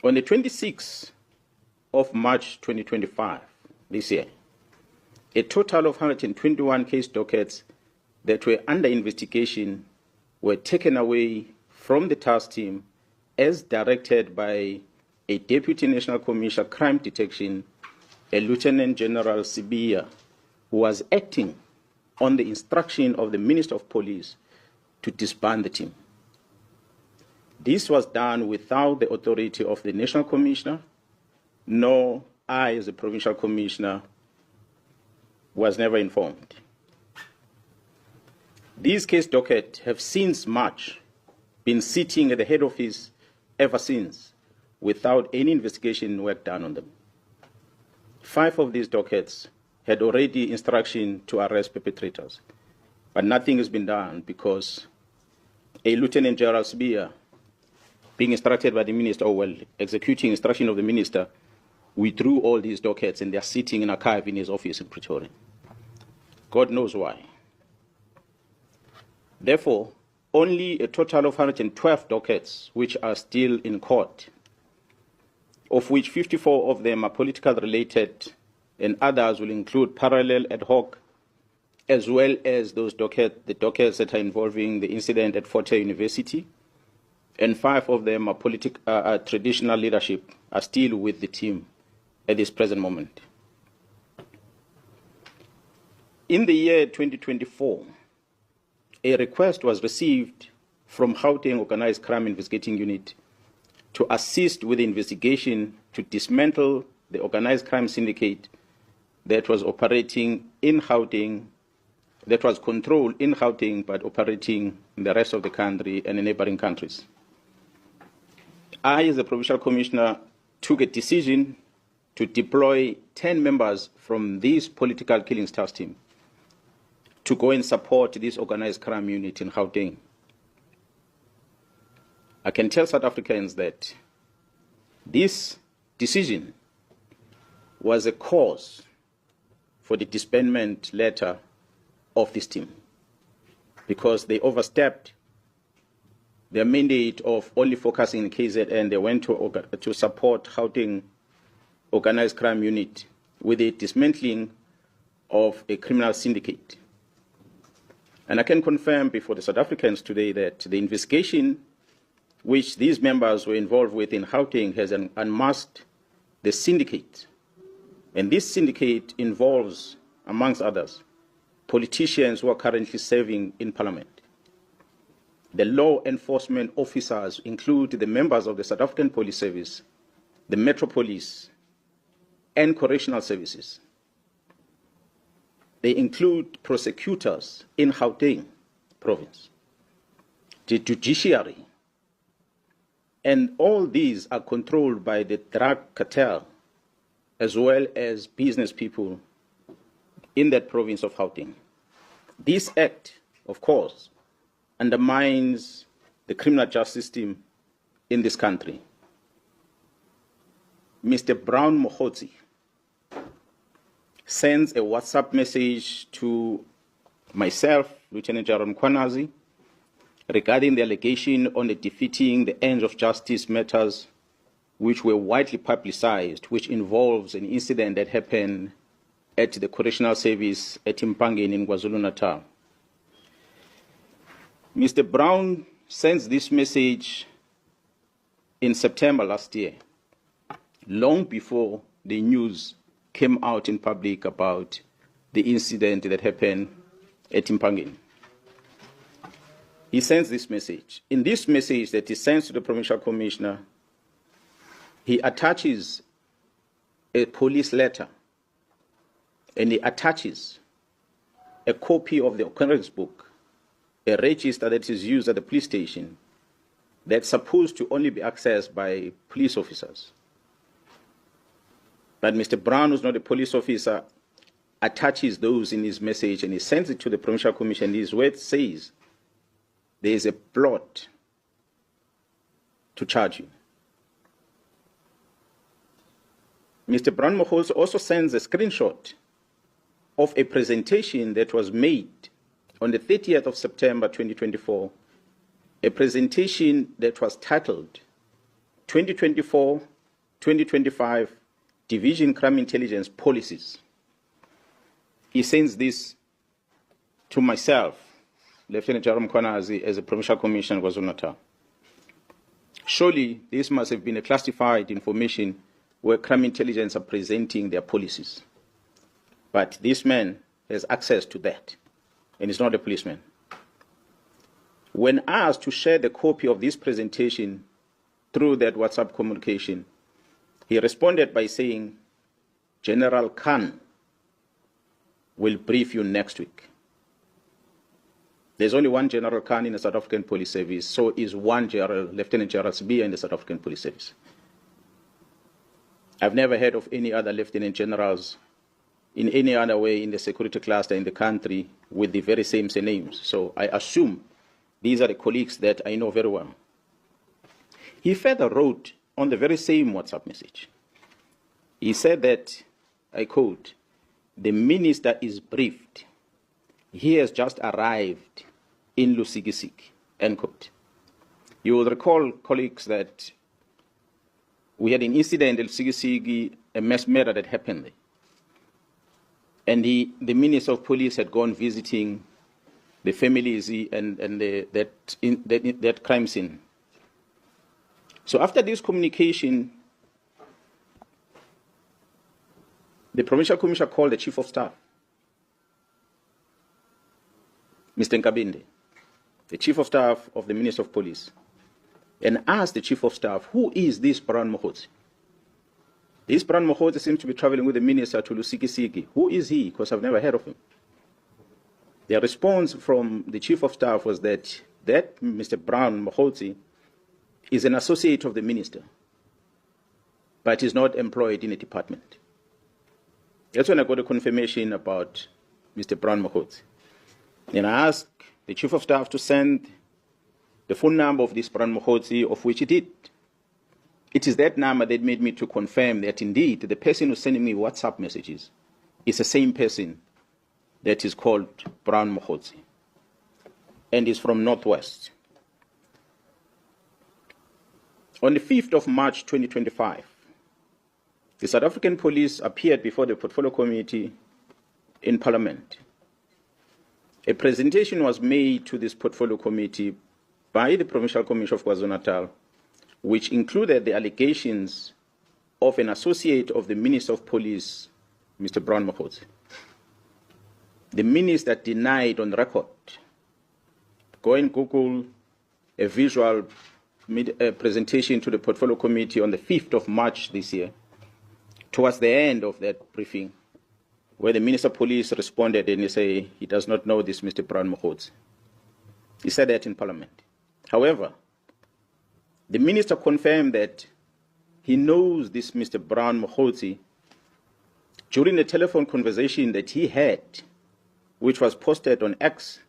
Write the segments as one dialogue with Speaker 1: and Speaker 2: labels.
Speaker 1: On the 26th of March 2025, this year, a total of 121 case dockets that were under investigation were taken away from the task team as directed by a Deputy National Commissioner Crime Detection, a Lieutenant General Sibiya, who was acting on the instruction of the Minister of Police to disband the team. This was done without the authority of the National Commissioner, nor I, as a Provincial Commissioner, was never informed. These case dockets have since March been sitting at the head office ever since, without any investigation work done on them. 5 of these dockets had already instruction to arrest perpetrators, but nothing has been done because a Lieutenant General Sibiya, being instructed by the minister, or well, executing instruction of the minister, withdrew all these dockets and they are sitting in archive in his office in Pretoria. God knows why. Therefore, only a total of 112 dockets which are still in court, of which 54 of them are political related and others will include parallel ad hoc, as well as the dockets that are involving the incident at Fort Hare University, and 5 of them are traditional leadership, are still with the team at this present moment. In the year 2024, a request was received from Gauteng Organized Crime Investigating Unit to assist with the investigation to dismantle the organized crime syndicate that was operating in Gauteng, that was controlled in Gauteng but operating in the rest of the country and in neighboring countries. I, as a Provincial Commissioner, took a decision to deploy 10 members from this political killings task team to go and support this organized crime unit in Gauteng. I can tell South Africans that this decision was a cause for the disbandment letter of this team, because they overstepped their mandate of only focusing in KZN. They went to support Gauteng organized crime unit with the dismantling of a criminal syndicate. And I can confirm before the South Africans today that the investigation which these members were involved with in Gauteng has unmasked the syndicate. And this syndicate involves, amongst others, politicians who are currently serving in Parliament. The law enforcement officers include the members of the South African Police Service, the Metro Police, and correctional services. They include prosecutors in Gauteng province, the judiciary, and all these are controlled by the drug cartel as well as business people in that province of Gauteng. This act, of course, undermines the criminal justice system in this country. Mr. Brown Mohotsi sends a WhatsApp message to myself, Lieutenant General Mkhwanazi, regarding the allegation on the defeating the ends of justice matters which were widely publicized, which involves an incident that happened at the correctional service at Mpangeni in KwaZulu-Natal. Mr. Brown sends this message in September last year, long before the news came out in public about the incident that happened at Mpangeni. He sends this message. In this message that he sends to the Provincial Commissioner, he attaches a police letter and he attaches a copy of the occurrence book, a register that is used at the police station that's supposed to only be accessed by police officers. But Mr. Brown, who's not a police officer, attaches those in his message and he sends it to the Provincial Commission. His word says there is a plot to charge you. Mr. Brown Mohotsi also sends a screenshot of a presentation that was made on the 30th of September 2024, a presentation that was titled 2024-2025 Division Crime Intelligence Policies. He sends this to myself, Lieutenant General Mkhwanazi, as a Provincial Commissioner of KwaZulu-Natal. Surely this must have been a classified information where crime intelligence are presenting their policies. But this man has access to that, and he's not a policeman. When asked to share the copy of this presentation through that WhatsApp communication, he responded by saying, General Khan will brief you next week. There's only one General Khan in the South African Police Service, so is one Lieutenant General Sibiya in the South African Police Service. I've never heard of any other Lieutenant Generals in any other way in the security cluster in the country with the very same names. So I assume these are the colleagues that I know very well. He further wrote on the very same WhatsApp message. He said that, I quote, the minister is briefed. He has just arrived in Lusikisiki, end quote. You will recall, colleagues, that we had an incident in Lusikisiki, a mass murder that happened there. And the Minister of Police had gone visiting the families and that crime scene. So after this communication, the Provincial Commissioner called the Chief of Staff, Mr. Nkabinde, the Chief of Staff of the Minister of Police, and asked the Chief of Staff, who is this Brown Mokhotsi? This Brown Mokhotsi seems to be traveling with the Minister to Lusikisiki. Who is he? Because I've never heard of him. The response from the Chief of Staff was that Mr. Brown Mokhotsi is an associate of the Minister, but is not employed in a department. That's when I got a confirmation about Mr. Brown Mokhotsi. And I asked the Chief of Staff to send the phone number of this Brown Mokhotsi, of which he did. It is that number that made me to confirm that indeed the person who's sending me WhatsApp messages is the same person that is called Brown Mokhotsi and is from Northwest. On the 5th of March 2025, the South African Police appeared before the Portfolio Committee in Parliament. A presentation was made to this Portfolio Committee by the Provincial Commissioner of KwaZulu-Natal, which included the allegations of an associate of the Minister of Police, Mr. Brown Mokhotsi. The Minister denied on record. Go and Google a visual presentation to the Portfolio Committee on the 5th of March this year, towards the end of that briefing, where the Minister of Police responded and he said he does not know this Mr. Brown Mokhotsi. He said that in Parliament. However, the Minister confirmed that he knows this Mr. Brown Mokhotsi during a telephone conversation that he had, which was posted on X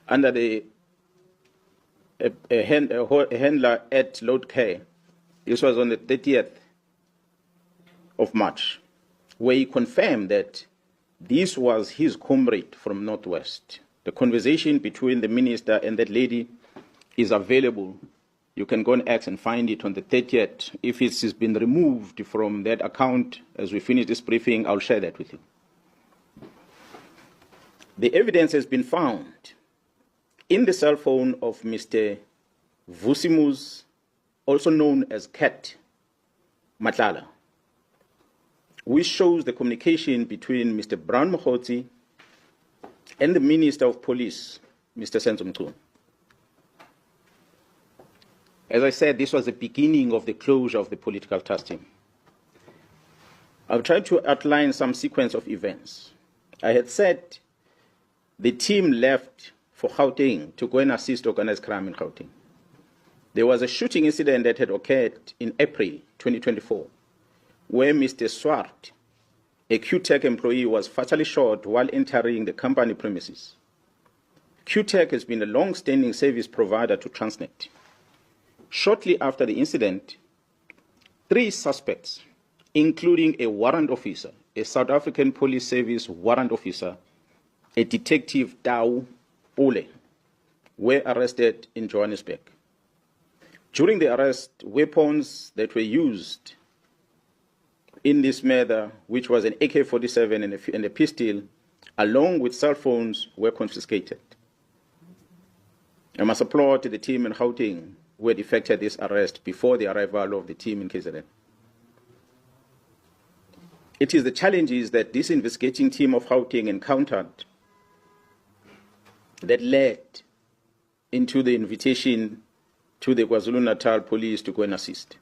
Speaker 1: under the handler at Load Care. This was on the 30th of March, where he confirmed that this was his comrade from Northwest. The conversation between the minister and that lady is available. You can go on X and find it on the 30th. If it has been removed from that account as we finish this briefing, I'll share that with you. The evidence has been found in the cell phone of Mr. Vusimus, also known as Cat Matlala, which shows the communication between Mr. Brown Mokhotsi and the Minister of Police, Mr. Senzo Mchunu. As I said, this was the beginning of the closure of the political task team. I've tried to outline some sequence of events. I had said the team left for Gauteng to go and assist organized crime in Gauteng. There was a shooting incident that had occurred in April 2024, where Mr. Swart, a QTech employee, was fatally shot while entering the company premises. QTech has been a long-standing service provider to Transnet. Shortly after the incident, 3 suspects, including a warrant officer, a South African Police Service warrant officer, a detective Tau Pule, were arrested in Johannesburg. During the arrest, weapons that were used in this murder, which was an AK-47 and a pistol, along with cell phones, were confiscated. I must applaud the team in Gauteng who had effected this arrest before the arrival of the team in KZN. It is the challenges that this investigating team of Gauteng encountered that led into the invitation to the KwaZulu-Natal police to go and assist.